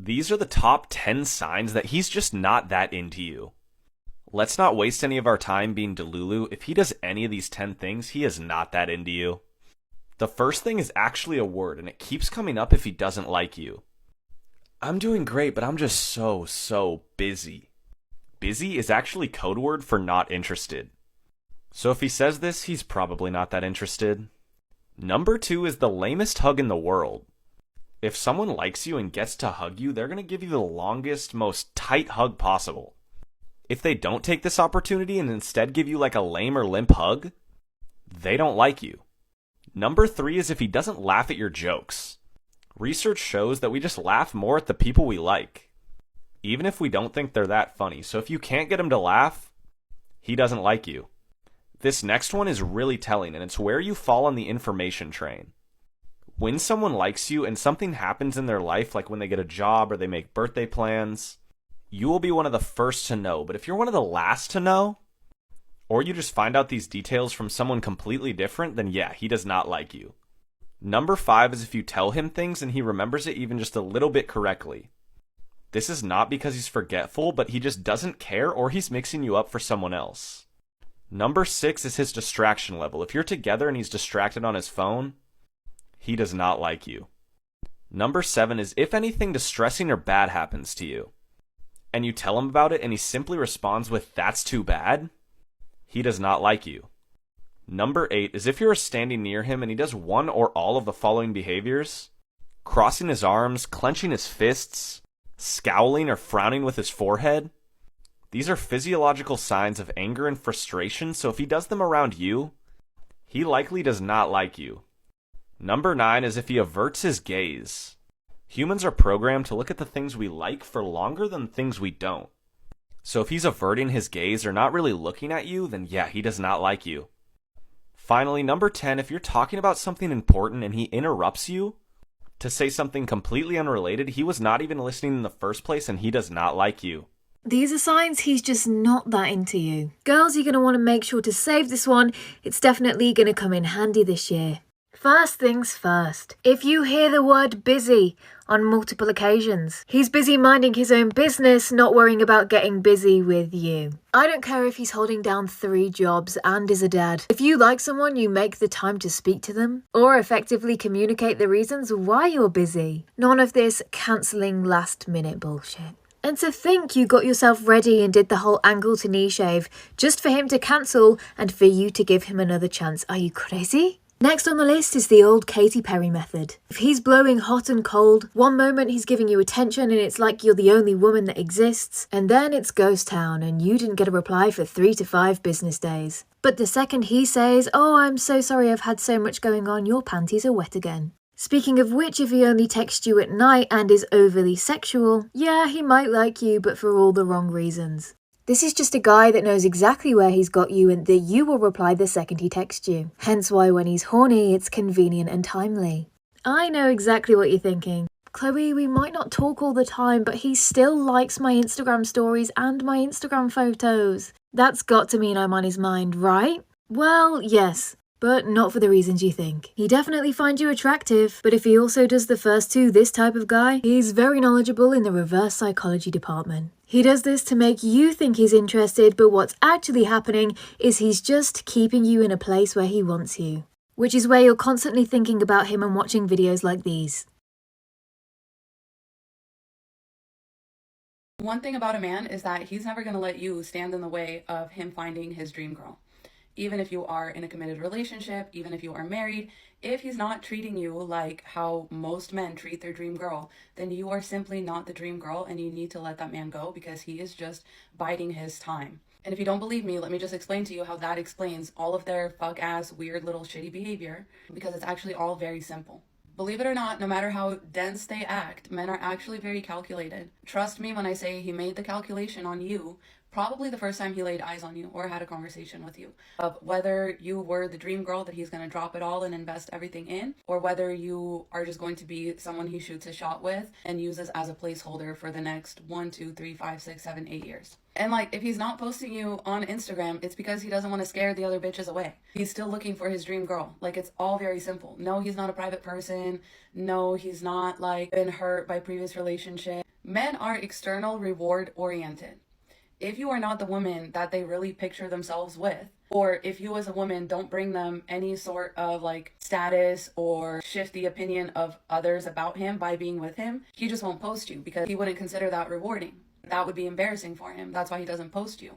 These are the top 10 signs that he's just not that into you. Let's not waste any of our time being Delulu. If he does any of these 10 things, he is not that into you. The first thing is actually a word, and it keeps coming up if he doesn't like you. I'm doing great, but I'm just so busy. Busy is actually code word for not interested. So if he says this, he's probably not that interested. Number 2 is the lamest hug in the world. If someone likes you and gets to hug you, they're going to give you the longest, most tight hug possible. If they don't take this opportunity and instead give you like a lame or limp hug, they don't like you. Number 3 is if he doesn't laugh at your jokes. Research shows that we just laugh more at the people we like, even if we don't think they're that funny. So if you can't get him to laugh, he doesn't like you. This next one is really telling, and it's where you fall on the information train. When someone likes you and something happens in their life, like when they get a job or they make birthday plans, you will be one of the first to know. But if you're one of the last to know, or you just find out these details from someone completely different, then yeah, he does not like you. Number 5 is if you tell him things and he remembers it even just a little bit correctly. This is not because he's forgetful, but he just doesn't care, or he's mixing you up for someone else. Number 6 is his distraction level. If you're together and he's distracted on his phone, he does not like you. Number 7 is if anything distressing or bad happens to you, and you tell him about it and he simply responds with, "That's too bad," he does not like you. Number 8 is if you're standing near him and he does one or all of the following behaviors: crossing his arms, clenching his fists, scowling or frowning with his forehead. These are physiological signs of anger and frustration, so if he does them around you, he likely does not like you. Number 9 is if he averts his gaze. Humans are programmed to look at the things we like for longer than things we don't. So if he's averting his gaze or not really looking at you, then yeah, he does not like you. Finally, number 10, if you're talking about something important and he interrupts you to say something completely unrelated, he was not even listening in the first place and he does not like you. These are signs he's just not that into you. Girls, you're going to want to make sure to save this one. It's definitely going to come in handy this year. First things first, if you hear the word busy on multiple occasions, he's busy minding his own business, not worrying about getting busy with you. I don't care if he's holding down 3 jobs and is a dad. If you like someone, you make the time to speak to them or effectively communicate the reasons why you're busy. None of this cancelling last minute bullshit. And to think you got yourself ready and did the whole ankle to knee shave just for him to cancel and for you to give him another chance. Are you crazy? Next on the list is the old Katy Perry method. If he's blowing hot and cold, one moment he's giving you attention and it's like you're the only woman that exists, and then it's ghost town and you didn't get a reply for 3 to 5 business days. But the second he says, "Oh, I'm so sorry, I've had so much going on," your panties are wet again. Speaking of which, if he only texts you at night and is overly sexual, yeah, he might like you, but for all the wrong reasons. This is just a guy that knows exactly where he's got you and that you will reply the second he texts you. Hence why when he's horny, it's convenient and timely. I know exactly what you're thinking. Chloe, we might not talk all the time, but he still likes my Instagram stories and my Instagram photos. That's got to mean I'm on his mind, right? Well, yes. But not for the reasons you think. He definitely finds you attractive, but if he also does the first 2, this type of guy, he's very knowledgeable in the reverse psychology department. He does this to make you think he's interested, but what's actually happening is he's just keeping you in a place where he wants you. Which is where you're constantly thinking about him and watching videos like these. One thing about a man is that he's never going to let you stand in the way of him finding his dream girl. Even if you are in a committed relationship, even if you are married, if he's not treating you like how most men treat their dream girl, then you are simply not the dream girl and you need to let that man go because he is just biding his time. And if you don't believe me, let me just explain to you how that explains all of their fuck-ass, weird little shitty behavior, because it's actually all very simple. Believe it or not, no matter how dense they act, men are actually very calculated. Trust me when I say he made the calculation on you probably the first time he laid eyes on you or had a conversation with you, of whether you were the dream girl that he's going to drop it all and invest everything in, or whether you are just going to be someone he shoots a shot with and uses as a placeholder for the next 1, 2, 3, 5, 6, 7, 8 years. And like, if he's not posting you on Instagram, it's because he doesn't want to scare the other bitches away. He's still looking for his dream girl. Like, it's all very simple. No, he's not a private person. No, he's not like been hurt by previous relationship. Men are external reward oriented. If you are not the woman that they really picture themselves with, or if you as a woman don't bring them any sort of like status or shift the opinion of others about him by being with him, he just won't post you because he wouldn't consider that rewarding. That would be embarrassing for him. That's why he doesn't post you.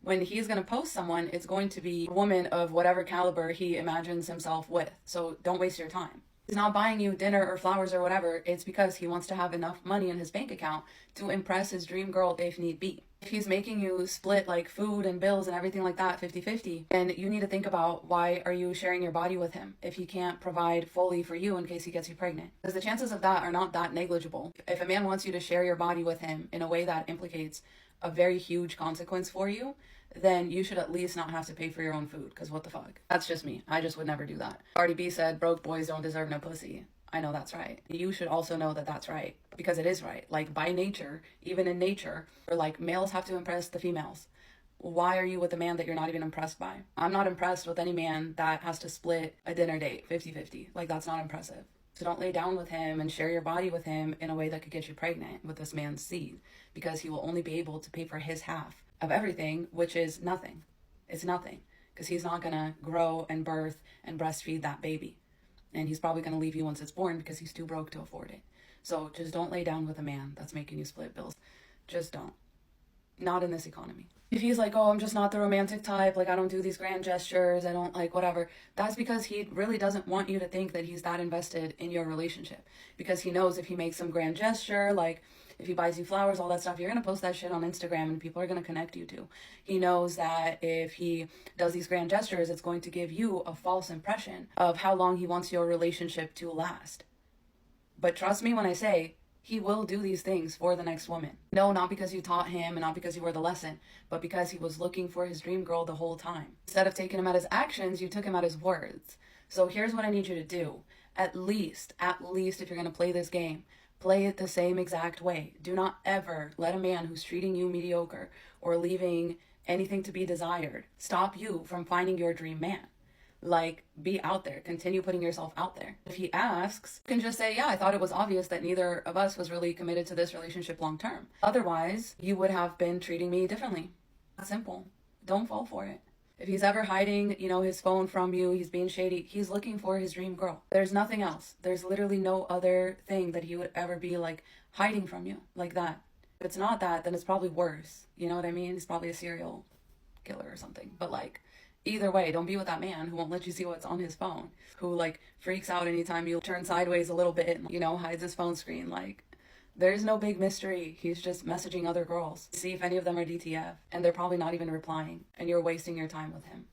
When he's going to post someone, it's going to be a woman of whatever caliber he imagines himself with. So don't waste your time. He's not buying you dinner or flowers or whatever. It's because he wants to have enough money in his bank account to impress his dream girl if need be. If he's making you split like food and bills and everything like that 50-50, then you need to think about, why are you sharing your body with him if he can't provide fully for you in case he gets you pregnant? Because the chances of that are not that negligible. If a man wants you to share your body with him in a way that implicates a very huge consequence for you, then you should at least not have to pay for your own food, because what the fuck? That's just me. I just would never do that. Cardi B said, broke boys don't deserve no pussy. I know that's right. You should also know that that's right, because it is right. Like, by nature, even in nature, or like, males have to impress the females. Why are you with a man that you're not even impressed by? I'm not impressed with any man that has to split a dinner date 50-50. Like, that's not impressive. So don't lay down with him and share your body with him in a way that could get you pregnant with this man's seed, because he will only be able to pay for his half of everything, which is nothing. It's nothing, because he's not gonna grow and birth and breastfeed that baby. And he's probably gonna leave you once it's born because he's too broke to afford it. So just don't lay down with a man that's making you split bills. Just don't. Not in this economy. If he's like, oh, I'm just not the romantic type, like I don't do these grand gestures, I don't like whatever, that's because he really doesn't want you to think that he's that invested in your relationship. Because he knows if he makes some grand gesture, like if he buys you flowers, all that stuff, you're going to post that shit on Instagram and people are going to connect you to. He knows that if he does these grand gestures, it's going to give you a false impression of how long he wants your relationship to last. But trust me when I say, he will do these things for the next woman. No, not because you taught him and not because you were the lesson, but because he was looking for his dream girl the whole time. Instead of taking him at his actions, you took him at his words. So here's what I need you to do. At least if you're going to play this game, play it the same exact way. Do not ever let a man who's treating you mediocre or leaving anything to be desired stop you from finding your dream man. Like, be out there. Continue putting yourself out there. If he asks, you can just say, yeah, I thought it was obvious that neither of us was really committed to this relationship long term. Otherwise, you would have been treating me differently. That's simple. Don't fall for it. If he's ever hiding, his phone from you, he's being shady, he's looking for his dream girl. There's nothing else. There's literally no other thing that he would ever be like hiding from you like that. If it's not that, then it's probably worse. You know what I mean? He's probably a serial killer or something. But like, either way, don't be with that man who won't let you see what's on his phone, who like freaks out anytime you turn sideways a little bit, hides his phone screen. Like, there's no big mystery. He's just messaging other girls. See if any of them are DTF, and they're probably not even replying, and you're wasting your time with him.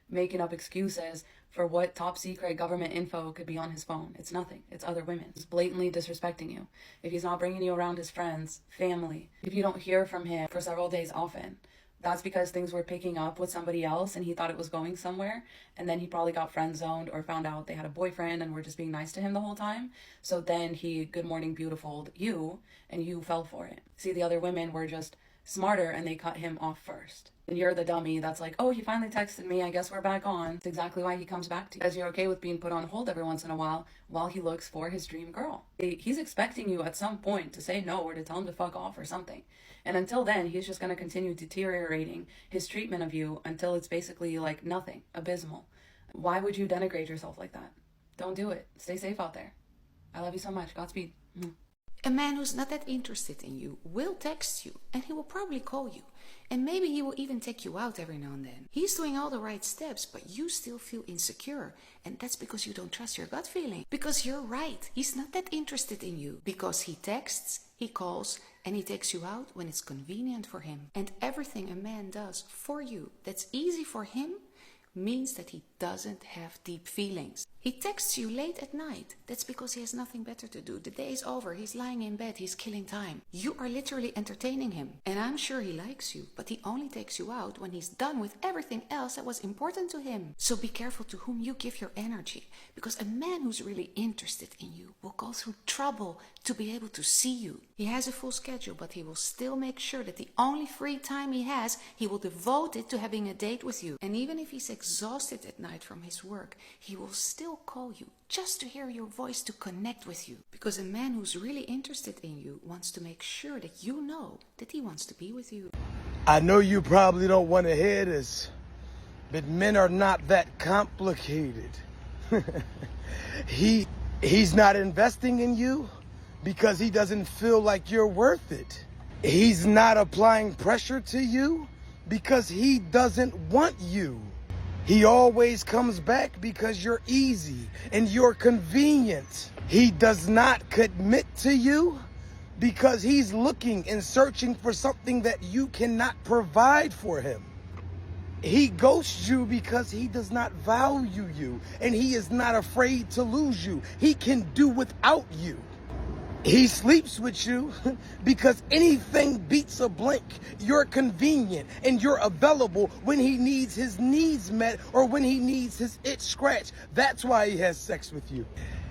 Making up excuses for what top secret government info could be on his phone. It's nothing. It's other women. He's blatantly disrespecting you. If he's not bringing you around his friends, family, if you don't hear from him for several days often, that's because things were picking up with somebody else and he thought it was going somewhere, and then he probably got friend zoned or found out they had a boyfriend and were just being nice to him the whole time. So then he good morning beautiful'd you and you fell for it. See, the other women were just smarter and they cut him off first. And you're the dummy that's like, oh, he finally texted me, I guess we're back on. It's exactly why he comes back to you. Because you're okay with being put on hold every once in a while he looks for his dream girl. He's expecting you at some point to say no or to tell him to fuck off or something. And until then, he's just going to continue deteriorating his treatment of you until it's basically like nothing, abysmal. Why would you denigrate yourself like that? Don't do it. Stay safe out there. I love you so much. Godspeed. A man who's not that interested in you will text you, and he will probably call you. And maybe he will even take you out every now and then. He's doing all the right steps, but you still feel insecure. And that's because you don't trust your gut feeling. Because you're right. He's not that interested in you. Because he texts, he calls, and he takes you out when it's convenient for him. And everything a man does for you that's easy for him means that he doesn't have deep feelings. He texts you late at night. That's because he has nothing better to do. The day is over. He's lying in bed. He's killing time. You are literally entertaining him. And I'm sure he likes you, but he only takes you out when he's done with everything else that was important to him. So be careful to whom you give your energy, because a man who's really interested in you will go through trouble to be able to see you. He has a full schedule, but he will still make sure that the only free time he has, he will devote it to having a date with you. And even if he's exhausted at night from his work, he will still call you just to hear your voice, to connect with you. Because a man who's really interested in you wants to make sure that you know that he wants to be with you. I know you probably don't want to hear this, but men are not that complicated. He's not investing in you because he doesn't feel like you're worth it. He's not applying pressure to you because he doesn't want you. He always comes back because you're easy and you're convenient. He does not commit to you because he's looking and searching for something that you cannot provide for him. He ghosts you because he does not value you and he is not afraid to lose you. He can do without you. He sleeps with you because anything beats a blink. You're convenient and you're available when he needs his needs met or when he needs his itch scratched. That's why he has sex with you.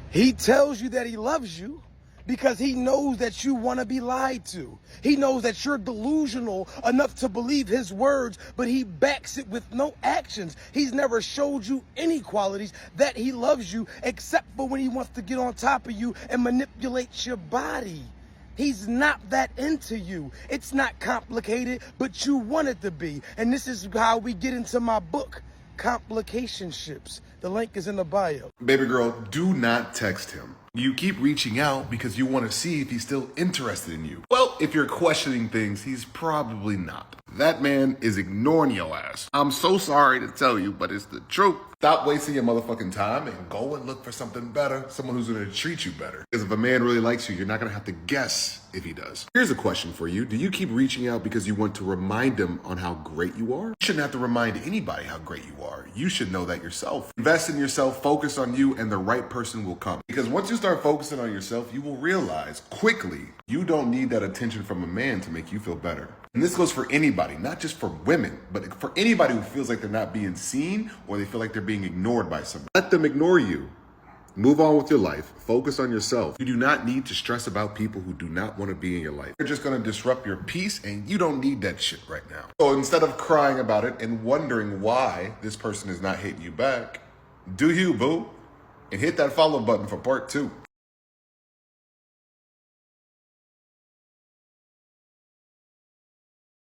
He tells you that he loves you because he knows that you want to be lied to. He knows that you're delusional enough to believe his words, but he backs it with no actions. He's never showed you any qualities that he loves you, except for when he wants to get on top of you and manipulate your body. He's not that into you. It's not complicated, but you want it to be. And this is how we get into my book, Complicationships. The link is in the bio. Baby girl, do not text him. You keep reaching out because you want to see if he's still interested in you. Well, if you're questioning things, he's probably not. That man is ignoring your ass. I'm so sorry to tell you, but it's the truth. Stop wasting your motherfucking time and go and look for something better, someone who's going to treat you better. Because if a man really likes you, you're not going to have to guess if he does. Here's a question for you. Do you keep reaching out because you want to remind him on how great you are? You shouldn't have to remind anybody how great you are. You should know that yourself. Invest in yourself, focus on you, and the right person will come. Because once you start focusing on yourself, you will realize quickly you don't need that attention from a man to make you feel better. And this goes for anybody, not just for women, but for anybody who feels like they're not being seen or they feel like they're being ignored by someone. Let them ignore you. Move on with your life. Focus on yourself. You do not need to stress about people who do not want to be in your life. They're just going to disrupt your peace, and you don't need that shit right now. So instead of crying about it and wondering why this person is not hitting you back, do you, boo? And hit that follow button for part 2.